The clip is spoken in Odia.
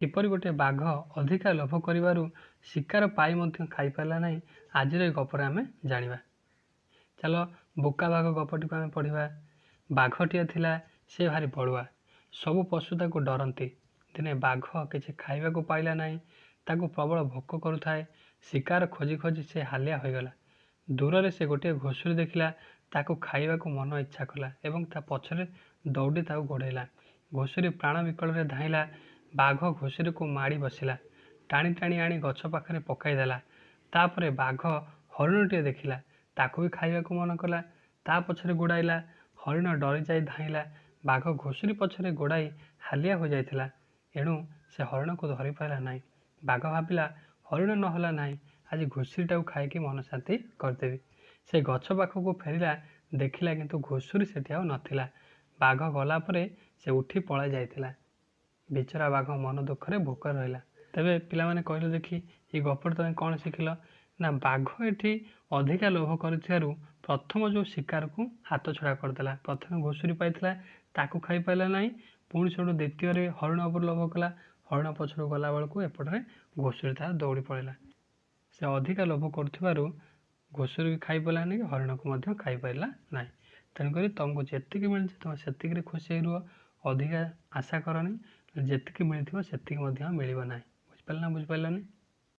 କିପରି ଗୋଟେ ବାଘ ଅଧିକା ଲୋଭ କରିବାରୁ ଶିକାର ପାଇ ମଧ୍ୟ ଖାଇପାରିଲା ନାହିଁ, ଆଜିର ଏ ଗପରେ ଆମେ ଜାଣିବା। ଚାଲ ବୋକା ବାଘ ଗପଟିକୁ ଆମେ ପଢ଼ିବା। ବାଘଟିଏ ଥିଲା, ସେ ଭାରି ବଳୁଆ। ସବୁ ପଶୁ ତାକୁ ଡରନ୍ତି। ଦିନେ ବାଘ କିଛି ଖାଇବାକୁ ପାଇଲା ନାହିଁ। ତାକୁ ପ୍ରବଳ ଭୋକ କରୁଥାଏ। ଶିକାର ଖୋଜି ଖୋଜି ସେ ହାଲିଆ ହୋଇଗଲା। ଦୂରରେ ସେ ଗୋଟିଏ ଘୁଷୁରୀ ଦେଖିଲା। ତାକୁ ଖାଇବାକୁ ମନ ଇଚ୍ଛା କଲା ଏବଂ ତା ପଛରେ ଦୌଡ଼ି ତାକୁ ଗୋଡ଼େଇଲା। ଘୁଷୁରୀ ପ୍ରାଣ ବିକଳରେ ଧାଇଁଲା। ବାଘ ଘୁଷୁରୀକୁ ମାଡ଼ି ବସିଲା। ଟାଣି ଟାଣି ଆଣି ଗଛ ପାଖରେ ପକାଇଦେଲା। ତାପରେ ବାଘ ହରିଣଟିଏ ଦେଖିଲା। ତାକୁ ବି ଖାଇବାକୁ ମନ କଲା। ତା ପଛରେ ଗୋଡ଼ାଇଲା। ହରିଣ ଡରି ଯାଇ ଧାଇଁଲା। ବାଘ ଘୁଷୁରୀ ପଛରେ ଗୋଡ଼ାଇ ହାଲିଆ ହୋଇଯାଇଥିଲା। ଏଣୁ ସେ ହରିଣକୁ ଧରିପାରିଲା ନାହିଁ। ବାଘ ଭାବିଲା, ହରିଣ ନହେଲା ନାହିଁ, ଆଜି ଘୁଷୁରୀଟାକୁ ଖାଇକି ମନ ଶାନ୍ତି କରିଦେବି। ସେ ଗଛ ପାଖକୁ ଫେରିଲା। ଦେଖିଲା କିନ୍ତୁ ଘୁଷୁରୀ ସେଠି ଆଉ ନଥିଲା। ବାଘ ଗଲା ପରେ ସେ ଉଠି ପଳାଇ ଯାଇଥିଲା। ବିଚରା ବାଘ ମନ ଦୁଃଖରେ ଭୋକରେ ରହିଲା। ତେବେ ପିଲାମାନେ କହିଲେ ଦେଖି, ଏ ଗପରେ ତମେ କ'ଣ ଶିଖିଲ? ନା ବାଘ ଏଠି ଅଧିକା ଲୋଭ କରିଥିବାରୁ ପ୍ରଥମ ଯେଉଁ ଶିକାରକୁ ହାତ ଛଡ଼ା କରିଦେଲା। ପ୍ରଥମେ ଘୁଷୁରୀ ପାଇଥିଲା, ତାକୁ ଖାଇପାରିଲା ନାହିଁ। ପୁଣି ସେଠୁ ଦ୍ୱିତୀୟରେ ହରିଣ ଉପରେ ଲୋଭ କଲା। ହରିଣ ପଛରୁ ଗଲା ବେଳକୁ ଏପଟରେ ଘୁଷୁରୀ ତାର ଦୌଡ଼ି ପଳେଇଲା। ସେ ଅଧିକା ଲୋଭ କରୁଥିବାରୁ ଘୁଷୁରୀ ବି ଖାଇପାରିଲାନି, ହରିଣକୁ ମଧ୍ୟ ଖାଇପାରିଲା ନାହିଁ। ତେଣୁକରି ତୁମକୁ ଯେତିକି ମିଳିଛି ତୁମେ ସେତିକିରେ ଖୁସି ହେଇ ରୁହ। ଅଧିକା ଆଶା କରନି। ଯେତିକି ମିଳିଥିବ ସେତିକି ମଧ୍ୟ ମିଳିବ ନାହିଁ। ବୁଝିପାରିଲ ନା ବୁଝିପାରିଲନି?